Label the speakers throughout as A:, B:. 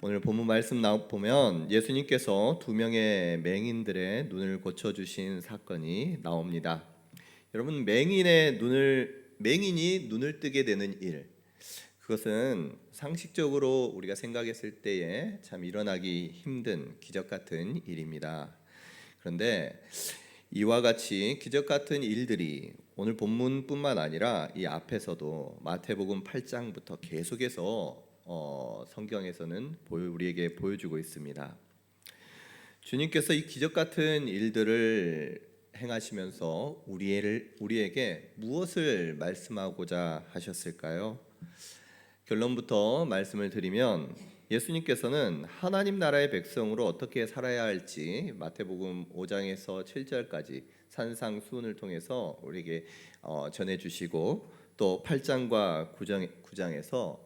A: 오늘 본문 말씀 보면 예수님께서 두 명의 맹인들의 눈을 고쳐주신 사건이 나옵니다. 여러분, 맹인이 눈을 뜨게 되는 일, 그것은 상식적으로 우리가 생각했을 때에 참 일어나기 힘든 기적 같은 일입니다. 그런데 이와 같이 기적 같은 일들이 오늘 본문뿐만 아니라 이 앞에서도 마태복음 8장부터 계속해서 성경에서는 우리에게 보여주고 있습니다. 주님께서 이 기적 같은 일들을 행하시면서 우리에게 무엇을 말씀하고자 하셨을까요? 결론부터 말씀을 드리면 예수님께서는 하나님 나라의 백성으로 어떻게 살아야 할지 마태복음 5장에서 7절까지 산상수훈을 통해서 우리에게 전해주시고, 또 8장과 9장에서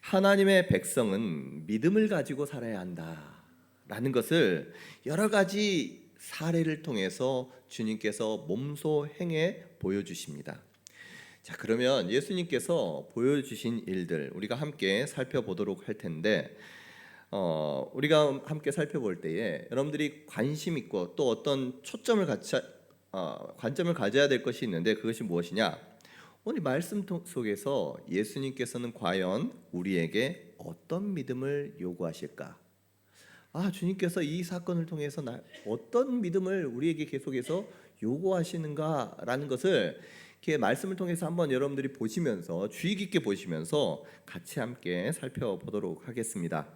A: 하나님의 백성은 믿음을 가지고 살아야 한다라는 것을 여러 가지 사례를 통해서 주님께서 몸소 행해 보여주십니다. 자, 그러면 예수님께서 보여주신 일들 우리가 함께 살펴보도록 할 텐데, 우리가 함께 살펴볼 때에 여러분들이 관심 있고 또 어떤 관점을 가져야 될 것이 있는데, 그것이 무엇이냐? 오늘 말씀 속에서 예수님께서는 과연 우리에게 어떤 믿음을 요구하실까? 주님께서 이 사건을 통해서 어떤 믿음을 우리에게 계속해서 요구하시는가라는 것을 이렇게 말씀을 통해서 한번 여러분들이 보시면서 주의 깊게 보시면서 같이 함께 살펴보도록 하겠습니다.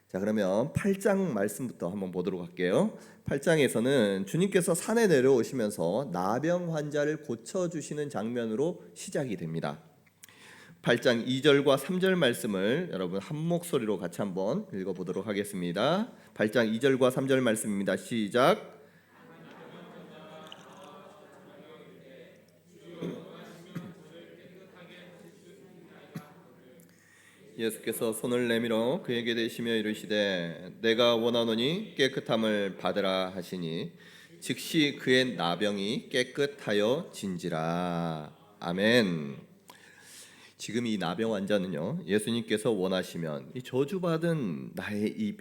A: 자, 그러면 8장 말씀부터 한번 보도록 할게요. 8장에서는 주님께서 산에 내려오시면서 나병 환자를 고쳐주시는 장면으로 시작이 됩니다. 8장 2절과 3절 말씀을 여러분 한 목소리로 같이 한번 읽어보도록 하겠습니다. 8장 2절과 3절 말씀입니다. 시작. 예수께서 손을 내밀어 그에게 대시며 이르시되 내가 원하노니 깨끗함을 받으라 하시니 즉시 그의 나병이 깨끗하여 진지라. 아멘. 지금 이 나병 환자는요, 예수님께서 원하시면 이 저주받은 나의 이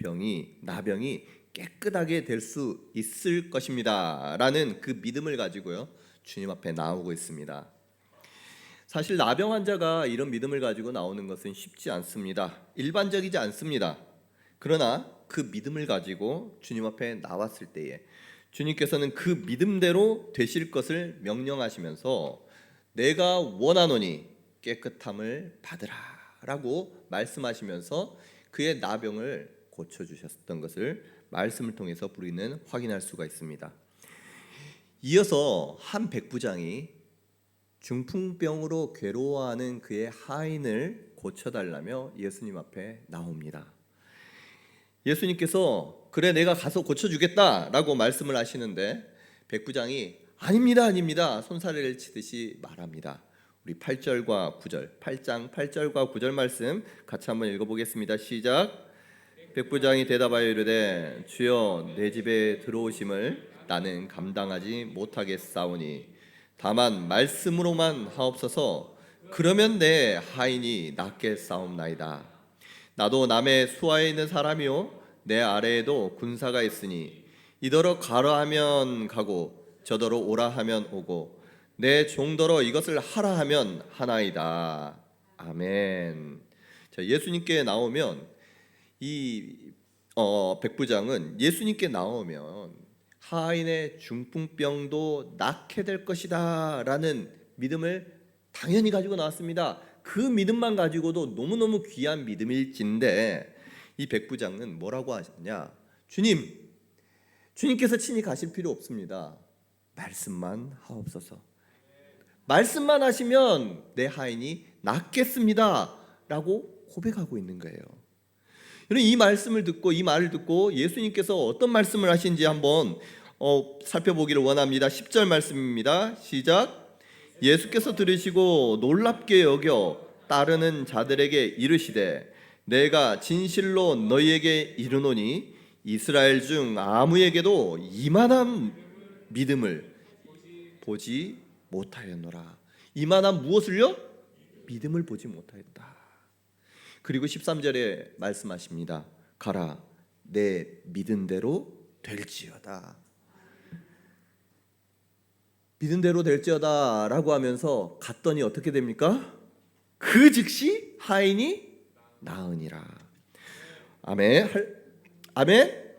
A: 나병이 깨끗하게 될 수 있을 것입니다 라는 그 믿음을 가지고요 주님 앞에 나오고 있습니다. 사실 나병 환자가 이런 믿음을 가지고 나오는 것은 쉽지 않습니다. 일반적이지 않습니다. 그러나 그 믿음을 가지고 주님 앞에 나왔을 때에 주님께서는 그 믿음대로 되실 것을 명령하시면서 내가 원하노니 깨끗함을 받으라 라고 말씀하시면서 그의 나병을 고쳐주셨던 것을 말씀을 통해서 우리는 확인할 수가 있습니다. 이어서 한 백부장이 중풍병으로 괴로워하는 그의 하인을 고쳐달라며 예수님 앞에 나옵니다. 예수님께서 그래 내가 가서 고쳐주겠다라고 말씀을 하시는데 백부장이 아닙니다 손사래를 치듯이 말합니다. 우리 8절과 9절 8장 8절과 9절 말씀 같이 한번 읽어보겠습니다. 시작. 백부장이 대답하여 이르되 주여 내 집에 들어오심을 나는 감당하지 못하겠사오니 다만 말씀으로만 하옵소서. 그러면 내 하인이 낫겠사옵나이다. 나도 남의 수하에 있는 사람이요 내 아래에도 군사가 있으니 이더러 가라 하면 가고 저더러 오라 하면 오고 내 종더러 이것을 하라 하면 하나이다. 아멘. 자, 예수님께 나오면 이 백부장은 예수님께 나오면 하인의 중풍병도 낫게 될 것이다 라는 믿음을 당연히 가지고 나왔습니다. 그 믿음만 가지고도 너무너무 귀한 믿음일진데 이 백부장은 뭐라고 하셨냐? 주님께서 친히 가실 필요 없습니다. 말씀만 하옵소서. 말씀만 하시면 내 하인이 낫겠습니다 라고 고백하고 있는 거예요. 이 말씀을 듣고 이 말을 듣고 예수님께서 어떤 말씀을 하신지 한번 살펴보기를 원합니다. 10절 말씀입니다. 시작. 예수께서 들으시고 놀랍게 여겨 따르는 자들에게 이르시되 내가 진실로 너희에게 이르노니 이스라엘 중 아무에게도 이만한 믿음을 보지 못하였노라. 이만한 무엇을요? 믿음을 보지 못하였다. 그리고 13절에 말씀하십니다. 가라, 내 믿은 대로 될지어다. 믿은 대로 될지어다 라고 하면서 갔더니 어떻게 됩니까? 그 즉시 하인이 나으니라. 아멘. 아멘.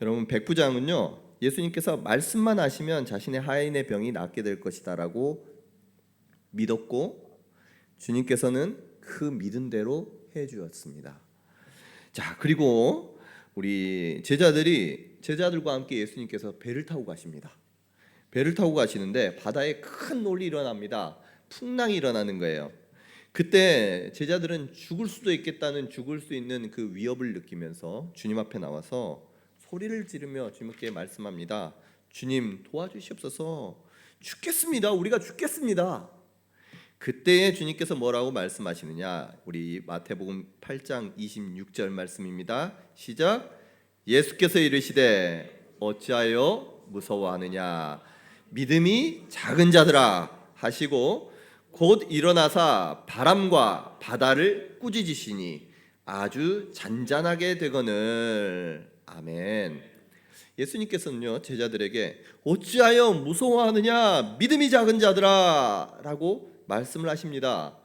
A: 여러분, 백부장은요, 예수님께서 말씀만 하시면 자신의 하인의 병이 낫게 될 것이다 라고 믿었고, 주님께서는 그 믿은 대로 해주었습니다. 자, 그리고 우리 제자들과 함께 예수님께서 배를 타고 가십니다. 배를 타고 가시는데 바다에 큰 놀이 일어납니다. 풍랑이 일어나는 거예요. 그때 제자들은 죽을 수도 있겠다는, 죽을 수 있는 그 위협을 느끼면서 주님 앞에 나와서 소리를 지르며 주님께 말씀합니다. 주님, 도와주시옵소서. 죽겠습니다. 우리가 죽겠습니다. 그때에 주님께서 뭐라고 말씀하시느냐? 우리 마태복음 8장 26절 말씀입니다. 시작. 예수께서 이르시되 어찌하여 무서워하느냐? 믿음이 작은 자들아 하시고 곧 일어나사 바람과 바다를 꾸짖으시니 아주 잔잔하게 되거늘. 아멘. 예수님께서는요, 제자들에게 어찌하여 무서워하느냐, 믿음이 작은 자들아 라고 말씀을 하십니다.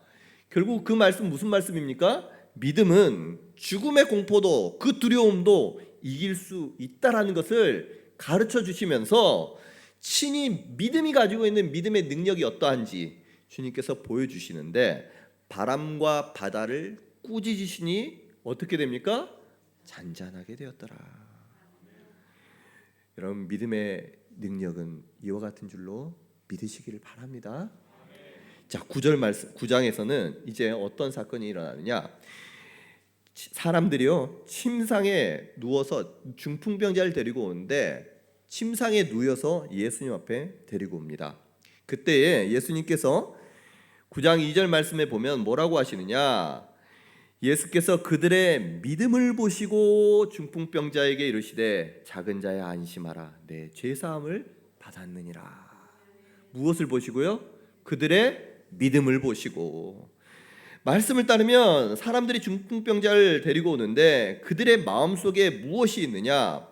A: 결국 그 말씀 무슨 말씀입니까? 믿음은 죽음의 공포도 그 두려움도 이길 수 있다라는 것을 가르쳐 주시면서 친히 믿음이 가지고 있는 믿음의 능력이 어떠한지 주님께서 보여주시는데, 바람과 바다를 꾸짖으시니 어떻게 됩니까? 잔잔하게 되었더라. 여러분, 믿음의 능력은 이와 같은 줄로 믿으시기를 바랍니다. 자, 9절 말씀, 9장에서는 이제 어떤 사건이 일어나느냐? 사람들이요, 침상에 누워서 중풍병자를 데리고 오는데 침상에 누워서 예수님 앞에 데리고 옵니다. 그때에 예수님께서 9장 2절 말씀에 보면 뭐라고 하시느냐? 예수께서 그들의 믿음을 보시고 중풍병자에게 이르시되 작은 자야 안심하라, 내 죄사함을 받았느니라. 무엇을 보시고요? 그들의 믿음을 보시고. 말씀을 따르면 사람들이 중풍병자를 데리고 오는데 그들의 마음속에 무엇이 있느냐?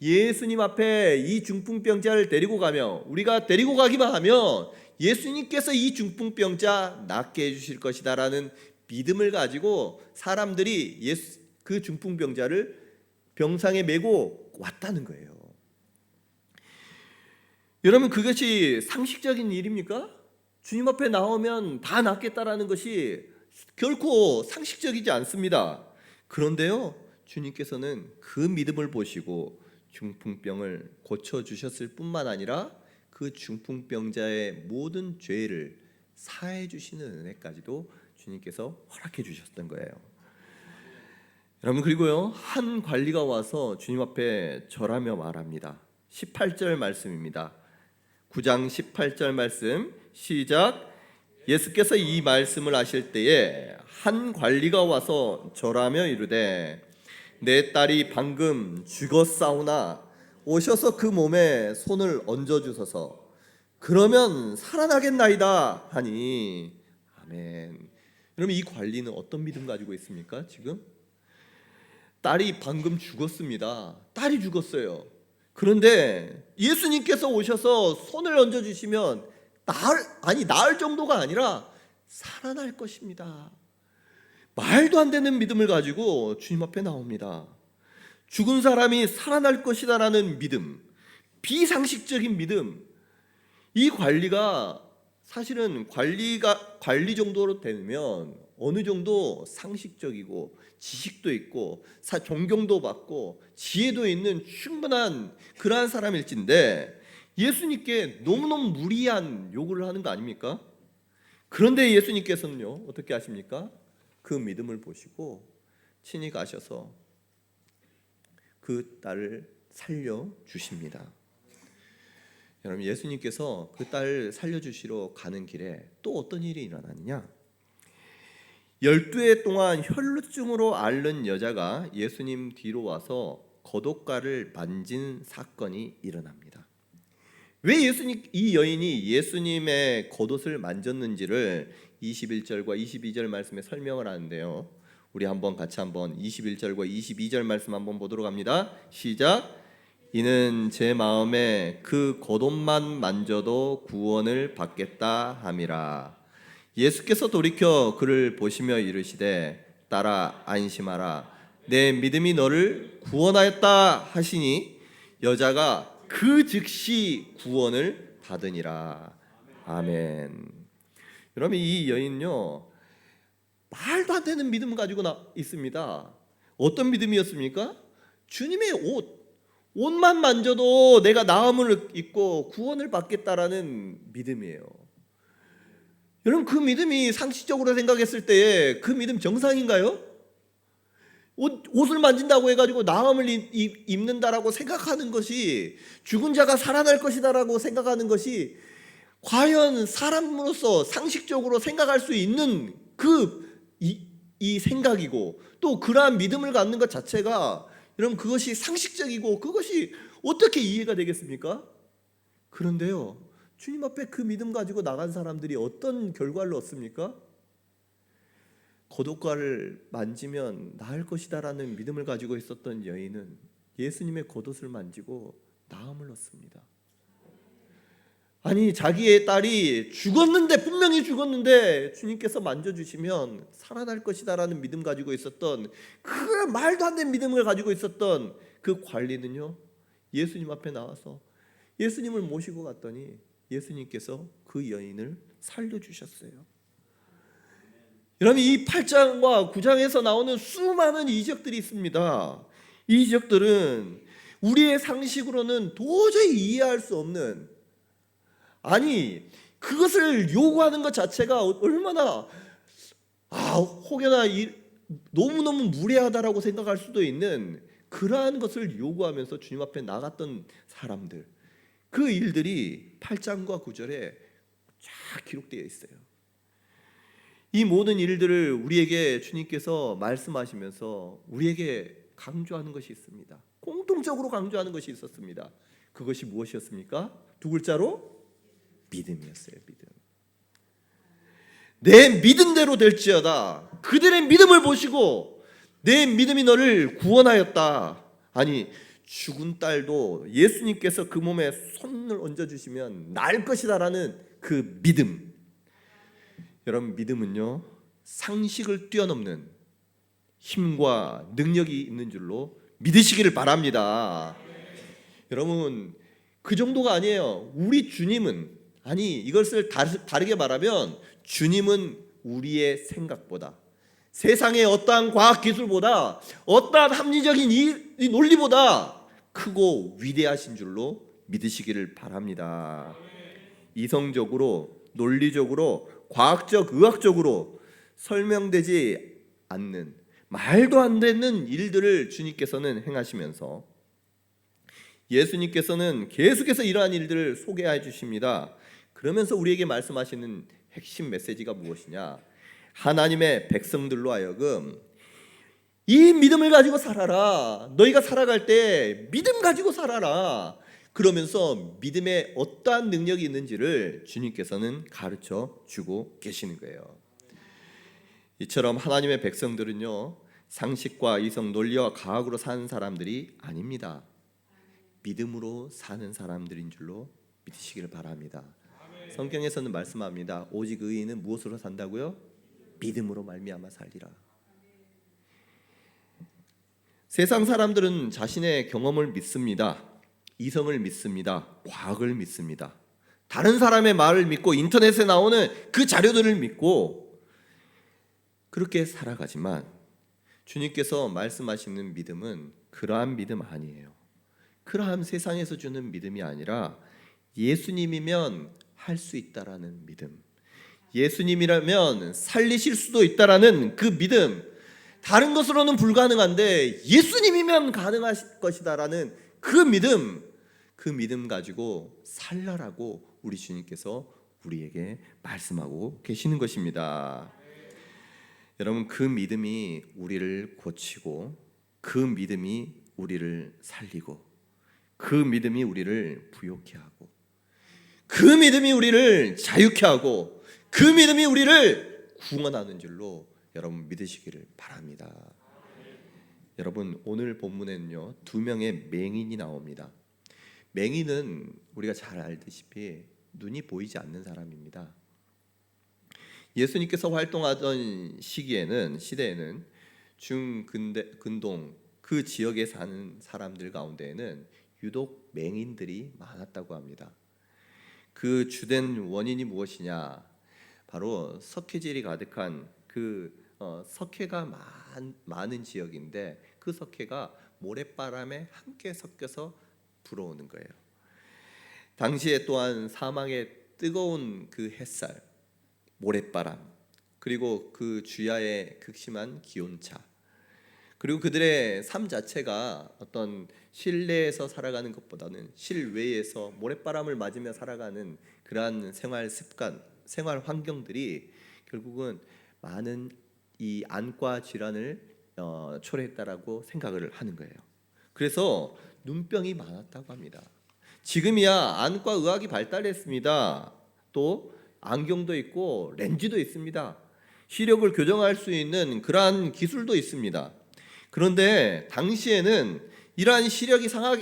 A: 예수님 앞에 이 중풍병자를 데리고 가면, 우리가 데리고 가기만 하면 예수님께서 이 중풍병자 낫게 해주실 것이다 라는 믿음을 가지고 사람들이 그 중풍병자를 병상에 메고 왔다는 거예요. 여러분, 그것이 상식적인 일입니까? 주님 앞에 나오면 다 낫겠다라는 것이 결코 상식적이지 않습니다. 그런데요, 주님께서는 그 믿음을 보시고 중풍병을 고쳐주셨을 뿐만 아니라 그 중풍병자의 모든 죄를 사해 주시는 은혜까지도 주님께서 허락해 주셨던 거예요. 여러분, 그리고요, 한 관리가 와서 주님 앞에 절하며 말합니다. 18절 말씀입니다. 9장 18절 말씀 시작. 예수께서 이 말씀을 하실 때에 한 관리가 와서 절하며 이르되 내 딸이 방금 죽었사오나 오셔서 그 몸에 손을 얹어주소서. 그러면 살아나겠나이다 하니. 아멘. 여러분, 이 관리는 어떤 믿음 가지고 있습니까? 지금 딸이 방금 죽었습니다. 딸이 죽었어요. 그런데 예수님께서 오셔서 손을 얹어주시면 나을 정도가 아니라 살아날 것입니다. 말도 안 되는 믿음을 가지고 주님 앞에 나옵니다. 죽은 사람이 살아날 것이다라는 믿음, 비상식적인 믿음. 이 관리가 사실은 관리 정도로 되면 어느 정도 상식적이고 지식도 있고 존경도 받고 지혜도 있는 충분한 그러한 사람일진데 예수님께 너무너무 무리한 요구를 하는 거 아닙니까? 그런데 예수님께서는요, 어떻게 하십니까? 그 믿음을 보시고 친히 가셔서 그 딸을 살려주십니다. 여러분, 예수님께서 그 딸을 살려주시러 가는 길에 또 어떤 일이 일어나느냐? 12해 동안 혈루증으로 앓는 여자가 예수님 뒤로 와서 겉옷가를 만진 사건이 일어납니다. 왜 이 여인이 예수님의 겉옷을 만졌는지를 21절과 22절 말씀에 설명을 하는데요, 우리 같이 한번 21절과 22절 말씀 한번 보도록 합니다. 시작. 이는 제 마음에 그 겉옷만 만져도 구원을 받겠다 함이라. 예수께서 돌이켜 그를 보시며 이르시되 따라 안심하라. 내 믿음이 너를 구원하였다 하시니 여자가 그 즉시 구원을 받으니라. 아멘. 여러분, 이 여인은요, 말도 안 되는 믿음 가지고 있습니다. 어떤 믿음이었습니까? 주님의 옷만 만져도 내가 나음을 입고 구원을 받겠다라는 믿음이에요. 여러분, 그 믿음이 상식적으로 생각했을 때에 그 믿음 정상인가요? 옷을 만진다고 해가지고 나음을 입는다라고 생각하는 것이, 죽은 자가 살아날 것이다라고 생각하는 것이 과연 사람으로서 상식적으로 생각할 수 있는 이 생각이고, 또 그러한 믿음을 갖는 것 자체가 여러분 그것이 상식적이고 그것이 어떻게 이해가 되겠습니까? 그런데요, 주님 앞에 그 믿음 가지고 나간 사람들이 어떤 결과를 얻습니까? 겉옷가를 만지면 나을 것이다라는 믿음을 가지고 있었던 여인은 예수님의 겉옷을 만지고 나음을 얻습니다. 아니, 자기의 딸이 분명히 죽었는데 주님께서 만져주시면 살아날 것이다라는 믿음 가지고 있었던, 그 말도 안 되는 믿음을 가지고 있었던 그 관리는요, 예수님 앞에 나와서 예수님을 모시고 갔더니 예수님께서 그 여인을 살려주셨어요. 여러분, 이 8장과 9장에서 나오는 수많은 이적들이 있습니다. 이 이적들은 우리의 상식으로는 도저히 이해할 수 없는, 아니, 그것을 요구하는 것 자체가 얼마나 혹여나 너무너무 무례하다라고 생각할 수도 있는 그러한 것을 요구하면서 주님 앞에 나갔던 사람들, 그 일들이 8장과 9절에 쫙 기록되어 있어요. 이 모든 일들을 우리에게 주님께서 말씀하시면서 우리에게 강조하는 것이 있습니다. 공통적으로 강조하는 것이 있었습니다. 그것이 무엇이었습니까? 두 글자로 믿음이었어요. 믿음. 내 믿음대로 될지어다. 그들의 믿음을 보시고 내 믿음이 너를 구원하였다. 아니, 죽은 딸도 예수님께서 그 몸에 손을 얹어주시면 나을 것이다라는 그 믿음. 여러분, 믿음은요, 상식을 뛰어넘는 힘과 능력이 있는 줄로 믿으시기를 바랍니다. 여러분, 그 정도가 아니에요. 우리 주님은, 이것을 다르게 말하면 주님은 우리의 생각보다, 세상의 어떠한 과학기술보다, 어떠한 합리적인 이 논리보다 크고 위대하신 줄로 믿으시기를 바랍니다. 이성적으로, 논리적으로, 과학적, 의학적으로 설명되지 않는, 말도 안 되는 일들을 주님께서는 행하시면서 예수님께서는 계속해서 이러한 일들을 소개해 주십니다. 그러면서 우리에게 말씀하시는 핵심 메시지가 무엇이냐? 하나님의 백성들로 하여금 이 믿음을 가지고 살아라. 너희가 살아갈 때 믿음 가지고 살아라. 그러면서 믿음에 어떠한 능력이 있는지를 주님께서는 가르쳐 주고 계시는 거예요. 이처럼 하나님의 백성들은요, 상식과 이성, 논리와 과학으로 사는 사람들이 아닙니다. 믿음으로 사는 사람들인 줄로 믿으시기를 바랍니다. 성경에서는 말씀합니다. 오직 의인은 무엇으로 산다고요? 믿음으로 말미암아 살리라. 세상 사람들은 자신의 경험을 믿습니다. 이성을 믿습니다. 과학을 믿습니다. 다른 사람의 말을 믿고 인터넷에 나오는 그 자료들을 믿고 그렇게 살아가지만 주님께서 말씀하시는 믿음은 그러한 믿음 아니에요. 그러한 세상에서 주는 믿음이 아니라 예수님이면 할 수 있다라는 믿음, 예수님이라면 살리실 수도 있다라는 그 믿음, 다른 것으로는 불가능한데 예수님이면 가능하실 것이다라는 그 믿음 가지고 살라라고 우리 주님께서 우리에게 말씀하고 계시는 것입니다. 여러분, 그 믿음이 우리를 고치고, 그 믿음이 우리를 살리고, 그 믿음이 우리를 부욕케 하고, 그 믿음이 우리를 자유케 하고, 그 믿음이 우리를 구원하는 줄로 여러분 믿으시기를 바랍니다. 여러분 오늘 본문에는요 2명의 맹인이 나옵니다. 맹인은 우리가 잘 알다시피 눈이 보이지 않는 사람입니다. 예수님께서 활동하던 시대에는 중근동 그 지역에 사는 사람들 가운데에는 유독 맹인들이 많았다고 합니다. 그 주된 원인이 무엇이냐? 바로 석회질이 가득한 석회가 많은 지역인데 그 석회가 모래바람에 함께 섞여서 불어오는 거예요. 당시에 또한 사막의 뜨거운 그 햇살, 모래바람, 그리고 그 주야의 극심한 기온차, 그리고 그들의 삶 자체가 어떤 실내에서 살아가는 것보다는 실외에서 모래바람을 맞으며 살아가는 그러한 생활 습관, 생활 환경들이 결국은 많은 이 안과 질환을 초래했다라고 생각을 하는 거예요. 그래서 눈병이 많았다고 합니다. 지금이야 안과 의학이 발달했습니다. 또 안경도 있고 렌즈도 있습니다. 시력을 교정할 수 있는 그러한 기술도 있습니다. 그런데 당시에는 이러한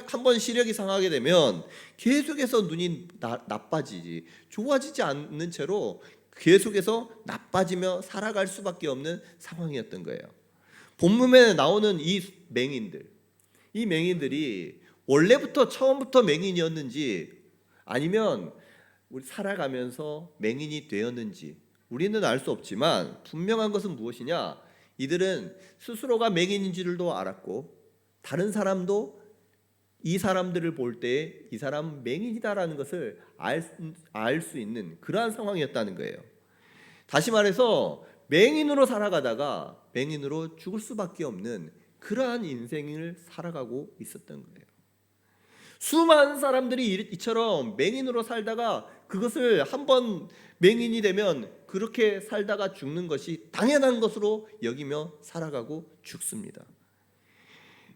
A: 한번 시력이 상하게 되면 계속해서 눈이 나빠지지 좋아지지 않는 채로 계속해서 나빠지며 살아갈 수밖에 없는 상황이었던 거예요. 본문에 나오는 이 맹인들이 원래부터 처음부터 맹인이었는지 아니면 우리 살아가면서 맹인이 되었는지 우리는 알 수 없지만 분명한 것은 무엇이냐? 이들은 스스로가 맹인인 줄도 알았고 다른 사람도 이 사람들을 볼 때 이 사람 맹인이다라는 것을 알 수 있는 그러한 상황이었다는 거예요. 다시 말해서 맹인으로 살아가다가 맹인으로 죽을 수밖에 없는 그러한 인생을 살아가고 있었던 거예요. 수많은 사람들이 이처럼 맹인으로 살다가 그것을 한번 맹인이 되면 그렇게 살다가 죽는 것이 당연한 것으로 여기며 살아가고 죽습니다.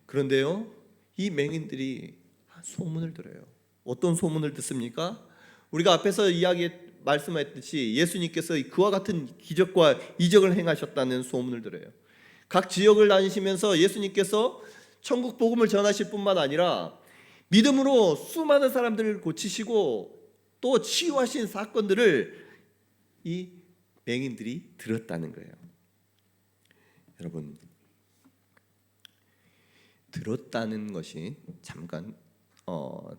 A: 그런데요, 이 맹인들이 소문을 들어요. 어떤 소문을 듣습니까? 우리가 앞에서 말씀했듯이 예수님께서 그와 같은 기적과 이적을 행하셨다는 소문을 들어요. 각 지역을 다니시면서 예수님께서 천국 복음을 전하실 뿐만 아니라 믿음으로 수많은 사람들을 고치시고 또 치유하신 사건들을 이 맹인들이 들었다는 거예요. 여러분, 들었다는 것이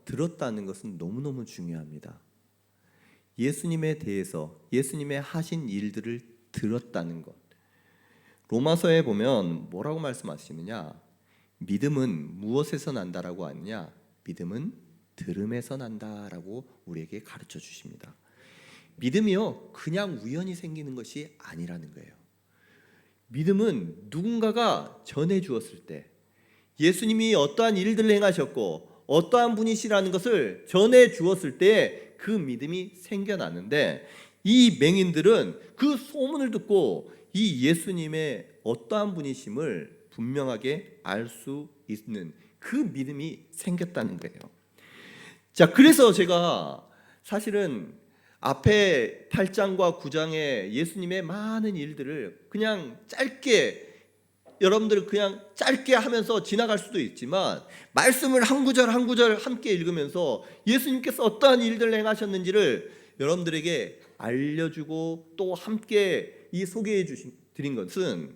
A: 들었다는 것은 너무너무 중요합니다. 예수님에 대해서 예수님의 하신 일들을 들었다는 것. 로마서에 보면 뭐라고 말씀하시느냐? 믿음은 무엇에서 난다라고 하느냐? 믿음은 들음에서 난다라고 우리에게 가르쳐 주십니다. 믿음이요 그냥 우연히 생기는 것이 아니라는 거예요. 믿음은 누군가가 전해 주었을 때 예수님이 어떠한 일들을 행하셨고 어떠한 분이시라는 것을 전해 주었을 때 그 믿음이 생겨나는데 이 맹인들은 그 소문을 듣고 이 예수님의 어떠한 분이심을 분명하게 알 수 있는 그 믿음이 생겼다는 거예요. 자, 그래서 제가 사실은 앞에 8장과 9장의 예수님의 많은 일들을 그냥 여러분들 그냥 짧게 하면서 지나갈 수도 있지만 말씀을 한 구절 한 구절 함께 읽으면서 예수님께서 어떠한 일들을 행하셨는지를 여러분들에게 알려주고 또 함께 소개해 드린 것은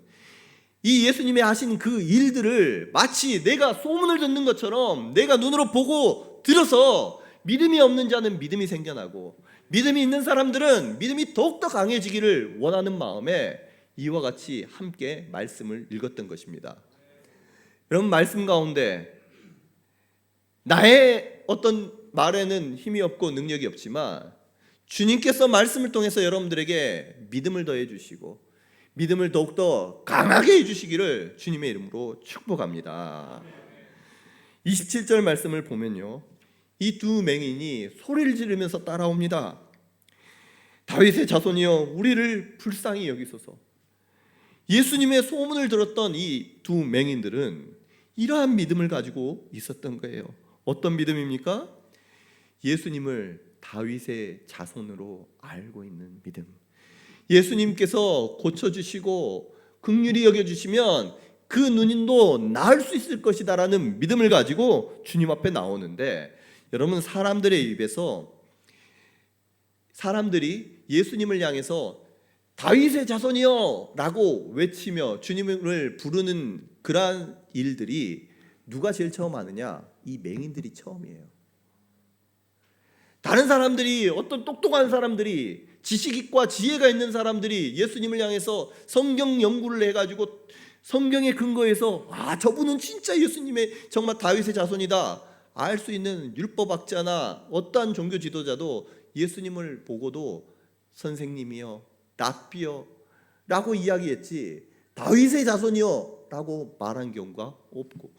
A: 이 예수님이 하신 그 일들을 마치 내가 소문을 듣는 것처럼 내가 눈으로 보고 들어서 믿음이 없는 자는 믿음이 생겨나고 믿음이 있는 사람들은 믿음이 더욱더 강해지기를 원하는 마음에 이와 같이 함께 말씀을 읽었던 것입니다. 여러분, 말씀 가운데 나의 어떤 말에는 힘이 없고 능력이 없지만 주님께서 말씀을 통해서 여러분들에게 믿음을 더해 주시고 믿음을 더욱더 강하게 해주시기를 주님의 이름으로 축복합니다. 27절 말씀을 보면요, 이 두 맹인이 소리를 지르면서 따라옵니다. 다윗의 자손이여 우리를 불쌍히 여기소서. 예수님의 소문을 들었던 이 두 맹인들은 이러한 믿음을 가지고 있었던 거예요. 어떤 믿음입니까? 예수님을 다윗의 자손으로 알고 있는 믿음. 예수님께서 고쳐주시고 긍휼히 여겨주시면 그 눈도 나을 수 있을 것이다라는 믿음을 가지고 주님 앞에 나오는데, 여러분, 사람들이 예수님을 향해서 다윗의 자손이여 라고 외치며 주님을 부르는 그러한 일들이 누가 제일 처음 하느냐? 이 맹인들이 처음이에요. 다른 사람들이, 어떤 똑똑한 사람들이, 지식 있고 지혜가 있는 사람들이 예수님을 향해서 성경 연구를 해가지고 성경에 근거해서 저분은 진짜 예수님의 정말 다윗의 자손이다 알 수 있는 율법학자나 어떠한 종교 지도자도 예수님을 보고도 선생님이여, 랍비여 라고 이야기했지 다윗의 자손이여 라고 말한 경우가 없고,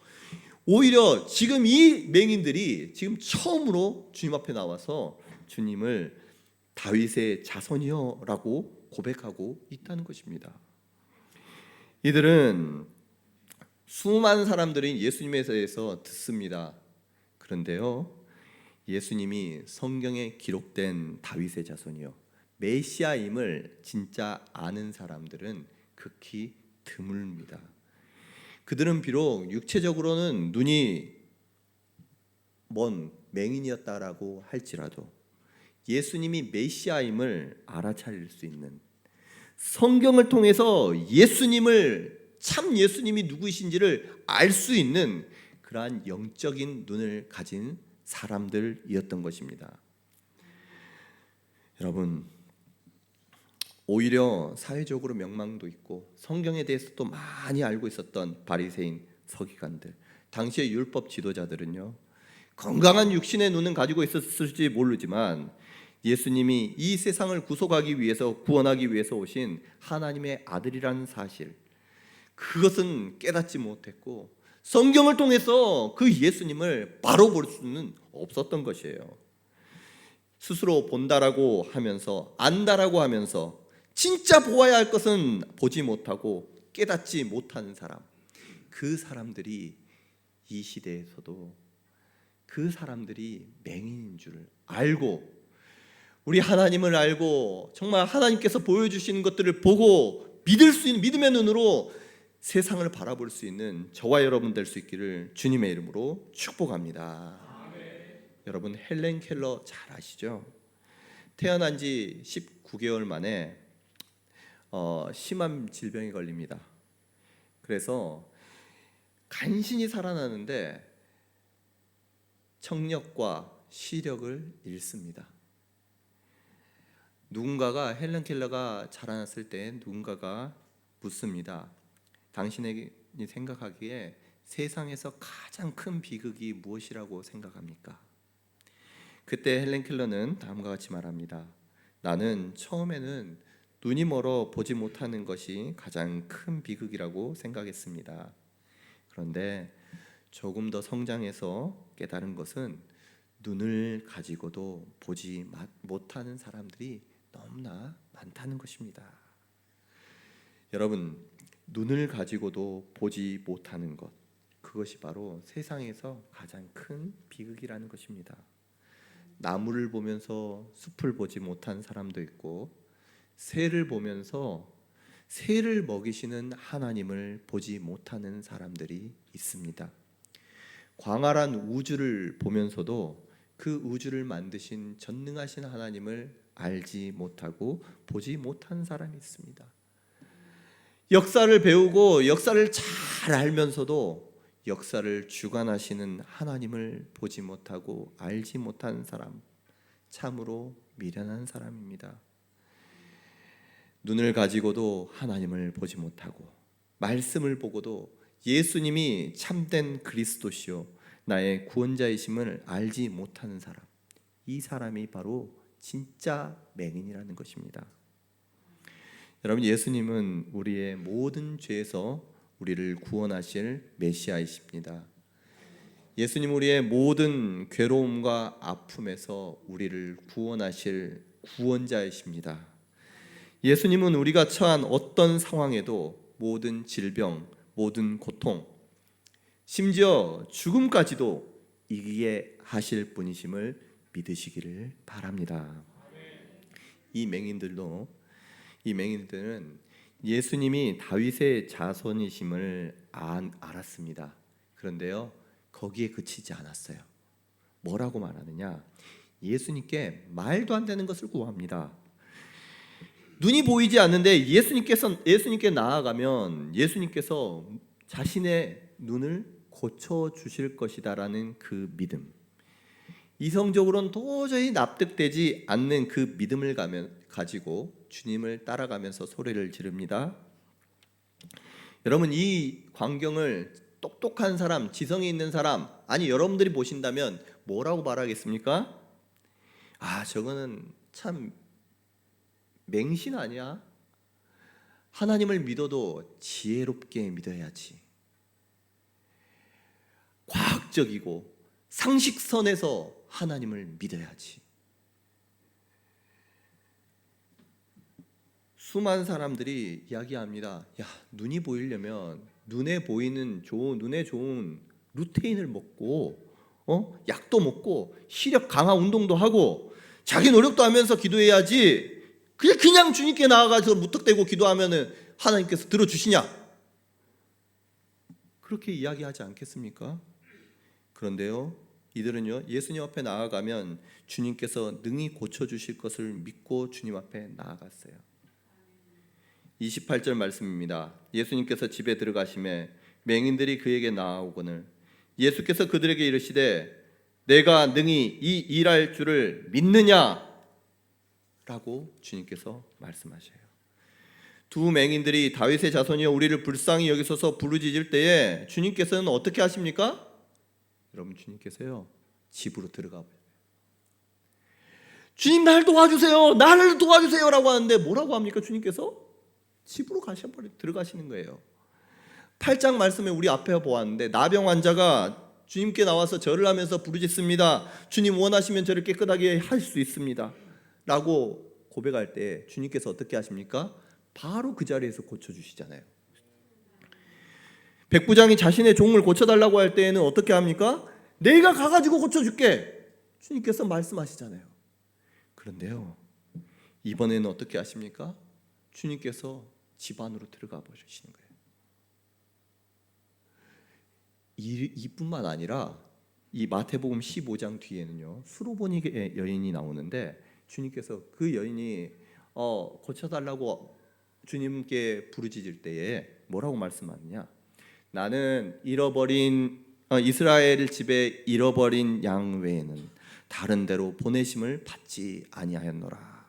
A: 오히려 지금 이 맹인들이 지금 처음으로 주님 앞에 나와서 주님을 다윗의 자손이여 라고 고백하고 있다는 것입니다. 이들은 수많은 사람들이 예수님에 대해서 듣습니다. 그런데요, 예수님이 성경에 기록된 다윗의 자손이요, 메시아임을 진짜 아는 사람들은 극히 드뭅니다. 그들은 비록 육체적으로는 눈이 먼 맹인이었다라고 할지라도 예수님이 메시아임을 알아차릴 수 있는, 성경을 통해서 참 예수님이 누구이신지를 알 수 있는 그러한 영적인 눈을 가진 사람들이었던 것입니다. 여러분, 오히려 사회적으로 명망도 있고 성경에 대해서도 많이 알고 있었던 바리새인, 서기관들, 당시의 율법 지도자들은요, 건강한 육신의 눈은 가지고 있었을지 모르지만 예수님이 이 세상을 구속하기 위해서, 구원하기 위해서 오신 하나님의 아들이라는 사실, 그것은 깨닫지 못했고 성경을 통해서 그 예수님을 바로 볼 수는 없었던 것이에요. 스스로 본다라고 하면서, 안다라고 하면서 진짜 보아야 할 것은 보지 못하고 깨닫지 못하는 사람, 그 사람들이 이 시대에서도 그 사람들이 맹인인 줄 알고, 우리 하나님을 알고 정말 하나님께서 보여주시는 것들을 보고 믿을 수 있는 믿음의 눈으로 세상을 바라볼 수 있는 저와 여러분 될 수 있기를 주님의 이름으로 축복합니다. 아멘. 여러분, 헬렌 켈러 잘 아시죠? 태어난 지 19개월 만에 심한 질병에 걸립니다. 그래서 간신히 살아나는데 청력과 시력을 잃습니다. 누군가가, 헬렌 켈러가 자라났을 때 누군가가 묻습니다. 당신이 생각하기에 세상에서 가장 큰 비극이 무엇이라고 생각합니까? 그때 헬렌 켈러는 다음과 같이 말합니다. 나는 처음에는 눈이 멀어 보지 못하는 것이 가장 큰 비극이라고 생각했습니다. 그런데 조금 더 성장해서 깨달은 것은 눈을 가지고도 보지 못하는 사람들이 너무나 많다는 것입니다. 여러분, 눈을 가지고도 보지 못하는 것, 그것이 바로 세상에서 가장 큰 비극이라는 것입니다. 나무를 보면서 숲을 보지 못한 사람도 있고, 새를 보면서 새를 먹이시는 하나님을 보지 못하는 사람들이 있습니다. 광활한 우주를 보면서도 그 우주를 만드신 전능하신 하나님을 알지 못하고 보지 못한 사람이 있습니다. 역사를 배우고 역사를 잘 알면서도 역사를 주관하시는 하나님을 보지 못하고 알지 못한 사람, 참으로 미련한 사람입니다. 눈을 가지고도 하나님을 보지 못하고, 말씀을 보고도 예수님이 참된 그리스도시요 나의 구원자이심을 알지 못하는 사람, 이 사람이 바로 진짜 맹인이라는 것입니다. 여러분, 예수님은 우리의 모든 죄에서 우리를 구원하실 메시아이십니다. 예수님, 우리의 모든 괴로움과 아픔에서 우리를 구원하실 구원자이십니다. 예수님은 우리가 처한 어떤 상황에도 모든 질병, 모든 고통, 심지어 죽음까지도 이기게 하실 분이심을 믿으시기를 바랍니다. 이 맹인들은 예수님이 다윗의 자손이심을 알았습니다. 그런데요, 거기에 그치지 않았어요. 뭐라고 말하느냐? 예수님께 말도 안 되는 것을 구합니다. 눈이 보이지 않는데 예수님께 나아가면 예수님께서 자신의 눈을 고쳐 주실 것이다라는 그 믿음. 이성적으로는 도저히 납득되지 않는 그 믿음을 가지고 주님을 따라가면서 소리를 지릅니다. 여러분, 이 광경을 똑똑한 사람, 지성이 있는 사람, 아니 여러분들이 보신다면 뭐라고 말하겠습니까? 저거는 참 맹신 아니야? 하나님을 믿어도 지혜롭게 믿어야지. 과학적이고 상식선에서 하나님을 믿어야지. 수많은 사람들이 이야기합니다. 눈이 보이려면 눈에 좋은 루테인을 먹고 약도 먹고 시력 강화 운동도 하고 자기 노력도 하면서 기도해야지. 그냥 주님께 나아가서 무턱대고 기도하면은 하나님께서 들어주시냐? 그렇게 이야기하지 않겠습니까? 그런데요, 이들은요, 예수님 앞에 나아가면 주님께서 능히 고쳐주실 것을 믿고 주님 앞에 나아갔어요. 28절 말씀입니다. 예수님께서 집에 들어가시매 맹인들이 그에게 나아오거늘 예수께서 그들에게 이르시되 내가 능히 이 일할 줄을 믿느냐? 라고 주님께서 말씀하셔요. 두 맹인들이 다윗의 자손이여 우리를 불쌍히 여기소서 부르짖을 때에 주님께서는 어떻게 하십니까? 여러분, 주님께서요 집으로 들어가 버려요. 주님 나를 도와주세요 라고 하는데 뭐라고 합니까? 주님께서 집으로 들어가시는 거예요. 8장 말씀에 우리 앞에 보았는데 나병 환자가 주님께 나와서 절을 하면서 부르짖습니다. 주님 원하시면 저를 깨끗하게 할 수 있습니다 라고 고백할 때 주님께서 어떻게 하십니까? 바로 그 자리에서 고쳐주시잖아요. 백부장이 자신의 종을 고쳐달라고 할 때에는 어떻게 합니까? 내가 가가지고 고쳐줄게 주님께서 말씀하시잖아요. 그런데요, 이번에는 어떻게 하십니까? 주님께서 집 안으로 들어가 보시는 거예요. 이뿐만 아니라 이 마태복음 15장 뒤에는요 수로보니 여인이 나오는데 주님께서 그 여인이 고쳐달라고 주님께 부르짖을 때에 뭐라고 말씀하느냐? 나는 이스라엘 집에 잃어버린 양 외에는 다른 데로 보내심을 받지 아니하였노라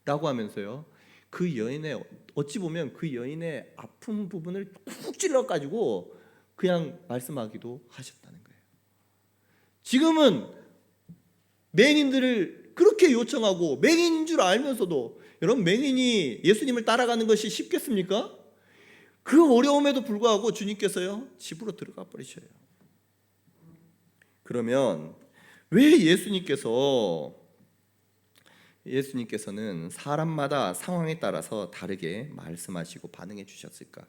A: 라고 하면서요, 그 여인의 어찌 보면 그 여인의 아픈 부분을 쿡 찔러가지고 그냥 말씀하기도 하셨다는 거예요. 지금은 맹인들을 그렇게 요청하고 맹인인 줄 알면서도, 여러분, 맹인이 예수님을 따라가는 것이 쉽겠습니까? 그 어려움에도 불구하고 주님께서요 집으로 들어가 버리셔요. 그러면 왜 예수님께서는 사람마다 상황에 따라서 다르게 말씀하시고 반응해 주셨을까?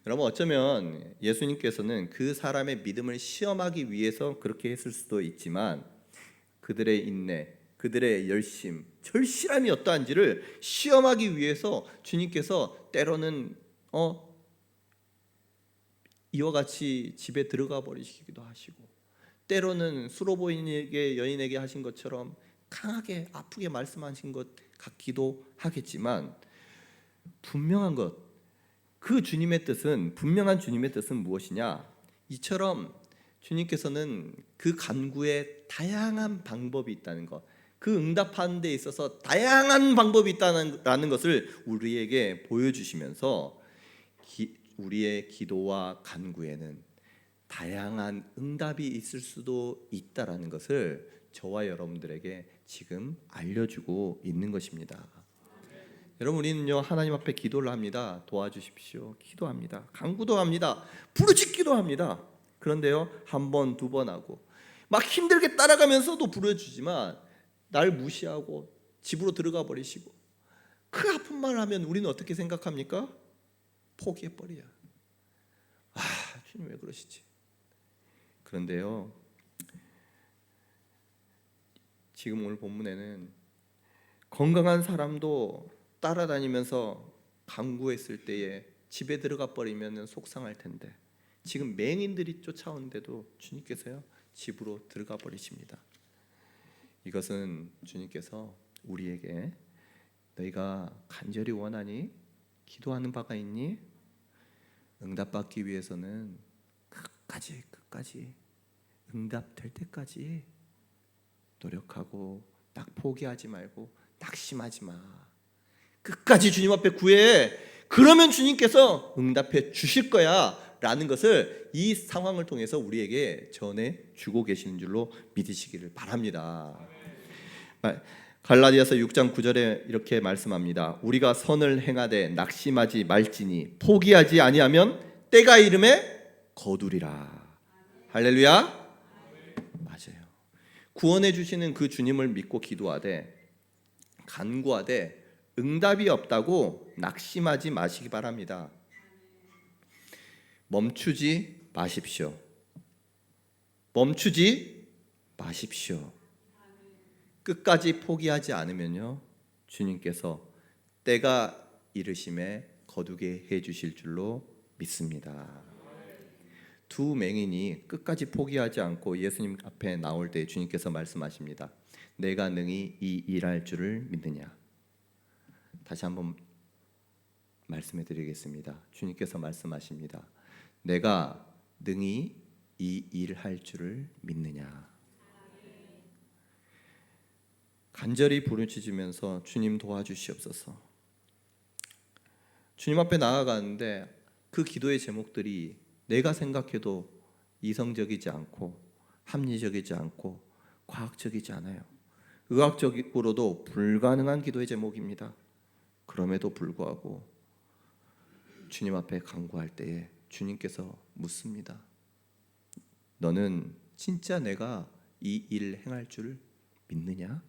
A: 여러분, 어쩌면 예수님께서는 그 사람의 믿음을 시험하기 위해서 그렇게 했을 수도 있지만 그들의 인내, 그들의 열심, 절실함이 어떠한지를 시험하기 위해서 주님께서 때로는 이와 같이 집에 들어가 버리시기도 하시고, 때로는 수로보인에게 여인에게 하신 것처럼 강하게 아프게 말씀하신 것 같기도 하겠지만, 분명한 것, 분명한 주님의 뜻은 무엇이냐? 이처럼 주님께서는 그 간구에 다양한 방법이 있다는 것, 그 응답하는 데 있어서 다양한 방법이 있다는 것을 우리에게 보여주시면서 우리의 기도와 간구에는 다양한 응답이 있을 수도 있다라는 것을 저와 여러분들에게 지금 알려주고 있는 것입니다. 여러분, 우리는요 하나님 앞에 기도를 합니다. 도와주십시오. 기도합니다. 간구도 합니다. 부르짖기도 합니다. 그런데요, 한 번, 두 번 하고 막 힘들게 따라가면서도 부르짖지만 날 무시하고 집으로 들어가 버리시고, 그 아픈 말을 하면 우리는 어떻게 생각합니까? 포기해버려요. 주님 왜 그러시지? 그런데요, 지금 오늘 본문에는 건강한 사람도 따라다니면서 강구했을 때에 집에 들어가 버리면 속상할 텐데 지금 맹인들이 쫓아오는데도 주님께서요 집으로 들어가 버리십니다. 이것은 주님께서 우리에게 너희가 간절히 원하니 기도하는 바가 있니? 응답받기 위해서는 끝까지 응답될 때까지 노력하고 딱 포기하지 말고 낙심하지 마. 끝까지 주님 앞에 구해. 그러면 주님께서 응답해 주실 거야 라는 것을 이 상황을 통해서 우리에게 전해주고 계시는 줄로 믿으시기를 바랍니다. 갈라디아서 6장 9절에 이렇게 말씀합니다. 우리가 선을 행하되 낙심하지 말지니 포기하지 아니하면 때가 이름에 거두리라. 할렐루야. 맞아요. 구원해 주시는 그 주님을 믿고 기도하되 간구하되 응답이 없다고 낙심하지 마시기 바랍니다. 멈추지 마십시오. 멈추지 마십시오. 끝까지 포기하지 않으면요 주님께서 때가 이르심에 거두게 해 주실 줄로 믿습니다. 두 맹인이 끝까지 포기하지 않고 예수님 앞에 나올 때 주님께서 말씀하십니다. 내가 능히 이 일할 줄을 믿느냐. 다시 한번 말씀해 드리겠습니다. 주님께서 말씀하십니다. 내가 능히 이 일할 줄을 믿느냐. 간절히 부르짖으면서 주님 도와주시옵소서. 주님 앞에 나아가는데 그 기도의 제목들이 내가 생각해도 이성적이지 않고 합리적이지 않고 과학적이지 않아요. 의학적으로도 불가능한 기도의 제목입니다. 그럼에도 불구하고 주님 앞에 간구할 때에 주님께서 묻습니다. 너는 진짜 내가 이 일 행할 줄 믿느냐?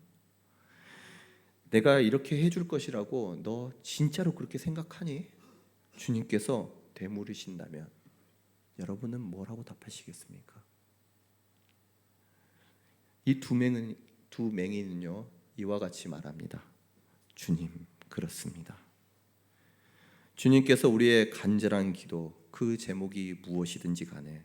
A: 내가 이렇게 해줄 것이라고 너 진짜로 그렇게 생각하니? 주님께서 되물으신다면 여러분은 뭐라고 답하시겠습니까? 이 두 맹인은요 이와 같이 말합니다. 주님, 그렇습니다. 주님께서 우리의 간절한 기도 그 제목이 무엇이든지 간에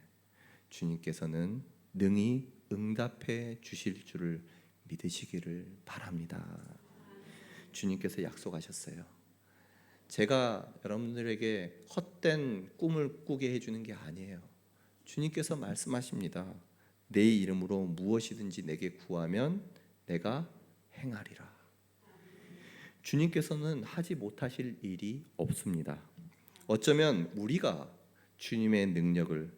A: 주님께서는 능히 응답해 주실 줄을 믿으시기를 바랍니다. 주님께서 약속하셨어요. 제가 여러분들에게 헛된 꿈을 꾸게 해주는 게 아니에요. 주님께서 말씀하십니다. 내 이름으로 무엇이든지 내게 구하면 내가 행하리라. 주님께서는 하지 못하실 일이 없습니다. 어쩌면 우리가 주님의 능력을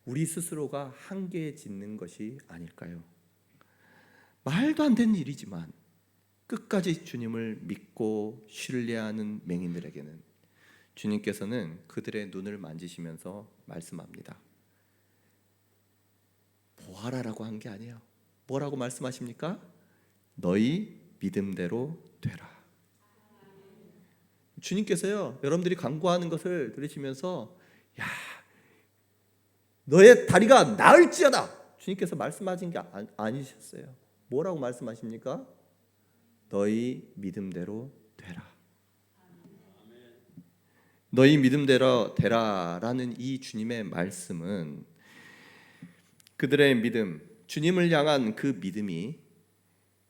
A: 우리 스스로가 한계에 짓는 것이 아닐까요? 말도 안 되는 일이지만 끝까지 주님을 믿고 신뢰하는 맹인들에게는 주님께서는 그들의 눈을 만지시면서 말씀합니다. 보아라라고 한 게 아니에요. 뭐라고 말씀하십니까? 너희 믿음대로 되라. 주님께서요 여러분들이 간구하는 것을 들으시면서 야 너의 다리가 나을지어다 주님께서 말씀하신 게 아니셨어요. 뭐라고 말씀하십니까? 너희 믿음대로 되라. 너희 믿음대로 되라라는 이 주님의 말씀은 그들의 믿음, 주님을 향한 그 믿음이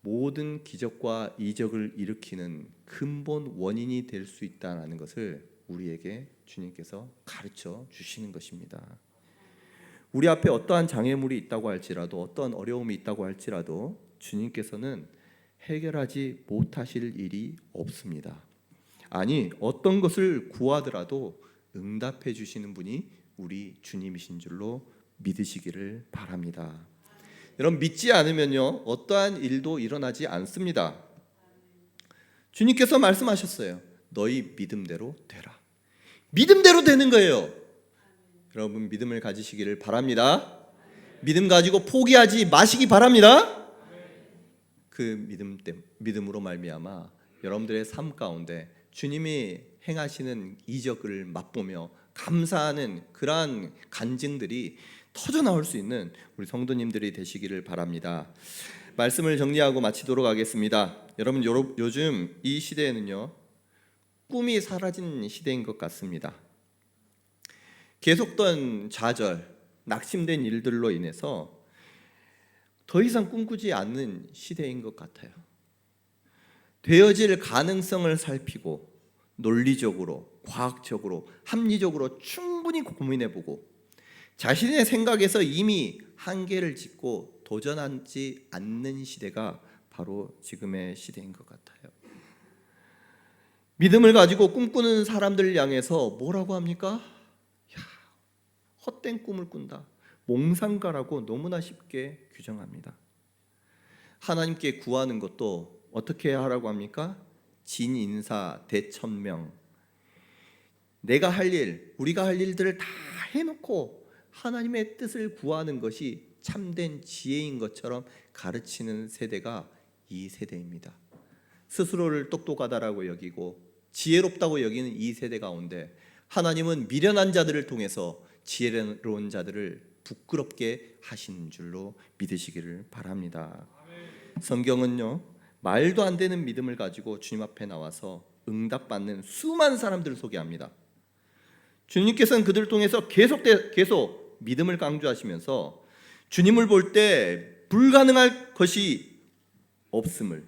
A: 모든 기적과 이적을 일으키는 근본 원인이 될 수 있다는 것을 우리에게 주님께서 가르쳐 주시는 것입니다. 우리 앞에 어떠한 장애물이 있다고 할지라도 어떠한 어려움이 있다고 할지라도 주님께서는 해결하지 못하실 일이 없습니다. 아니 어떤 것을 구하더라도 응답해 주시는 분이 우리 주님이신 줄로 믿으시기를 바랍니다. 여러분 믿지 않으면요 어떠한 일도 일어나지 않습니다. 주님께서 말씀하셨어요. 너희 믿음대로 되라. 믿음대로 되는 거예요. 여러분 믿음을 가지시기를 바랍니다. 믿음 가지고 포기하지 마시기 바랍니다. 그 믿음으로 말미암아 여러분들의 삶 가운데 주님이 행하시는 이적을 맛보며 감사하는 그러한 간증들이 터져 나올 수 있는 우리 성도님들이 되시기를 바랍니다. 말씀을 정리하고 마치도록 하겠습니다. 여러분 요즘 이 시대에는요 꿈이 사라진 시대인 것 같습니다. 계속된 좌절, 낙심된 일들로 인해서 더 이상 꿈꾸지 않는 시대인 것 같아요. 되어질 가능성을 살피고 논리적으로, 과학적으로, 합리적으로 충분히 고민해보고 자신의 생각에서 이미 한계를 짓고 도전하지 않는 시대가 바로 지금의 시대인 것 같아요. 믿음을 가지고 꿈꾸는 사람들을 향해서 뭐라고 합니까? 헛된 꿈을 꾼다, 몽상가라고 너무나 쉽게 규정합니다. 하나님께 구하는 것도 어떻게 하라고 합니까? 진인사 대천명. 내가 할 일, 우리가 할 일들을 다 해놓고 하나님의 뜻을 구하는 것이 참된 지혜인 것처럼 가르치는 세대가 이 세대입니다. 스스로를 똑똑하다라고 여기고 지혜롭다고 여기는 이 세대 가운데 하나님은 미련한 자들을 통해서 지혜로운 자들을 부끄럽게 하시는 줄로 믿으시기를 바랍니다. 성경은요, 말도 안 되는 믿음을 가지고 주님 앞에 나와서 응답받는 수많은 사람들을 소개합니다. 주님께서는 그들을 통해서 계속 믿음을 강조하시면서 주님을 볼 때 불가능할 것이 없음을,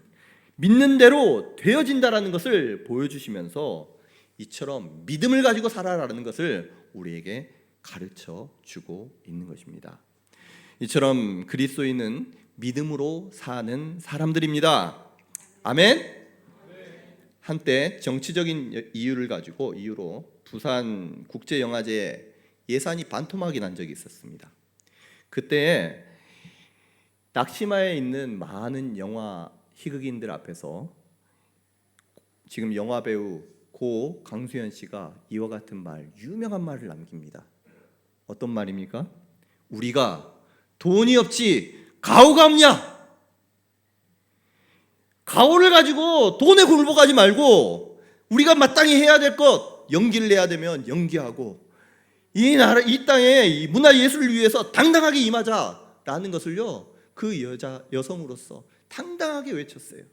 A: 믿는 대로 되어진다라는 것을 보여주시면서 이처럼 믿음을 가지고 살아라는 것을 우리에게 가르쳐 주고 있는 것입니다. 이처럼 그리스도인은 믿음으로 사는 사람들입니다. 아멘. 한때 정치적인 이유로 부산 국제영화제에 예산이 반토막이 난 적이 있었습니다. 그때 낙심하에 있는 많은 영화 희극인들 앞에서 지금 영화배우 고 강수현 씨가 이와 같은 말, 유명한 말을 남깁니다. 어떤 말입니까? 우리가 돈이 없지 가오가 없냐? 가오를 가지고 돈에 굴복하지 말고 우리가 마땅히 해야 될 것, 연기를 내야 되면 연기하고 이 땅에 이 문화 예술을 위해서 당당하게 임하자라는 것을요, 그 여성으로서 당당하게 외쳤어요.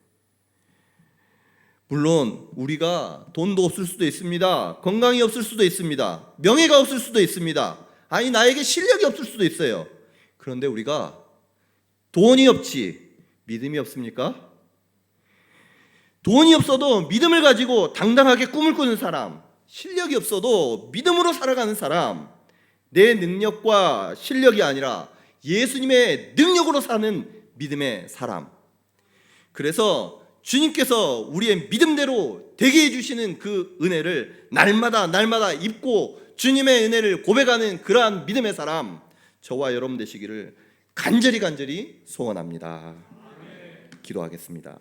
A: 물론 우리가 돈도 없을 수도 있습니다. 건강이 없을 수도 있습니다. 명예가 없을 수도 있습니다. 아니, 나에게 실력이 없을 수도 있어요. 그런데 우리가 돈이 없지 믿음이 없습니까? 돈이 없어도 믿음을 가지고 당당하게 꿈을 꾸는 사람, 실력이 없어도 믿음으로 살아가는 사람, 내 능력과 실력이 아니라 예수님의 능력으로 사는 믿음의 사람. 그래서 주님께서 우리의 믿음대로 되게 해주시는 그 은혜를 날마다 입고 주님의 은혜를 고백하는 그러한 믿음의 사람, 저와 여러분 되시기를 간절히 소원합니다. 기도하겠습니다.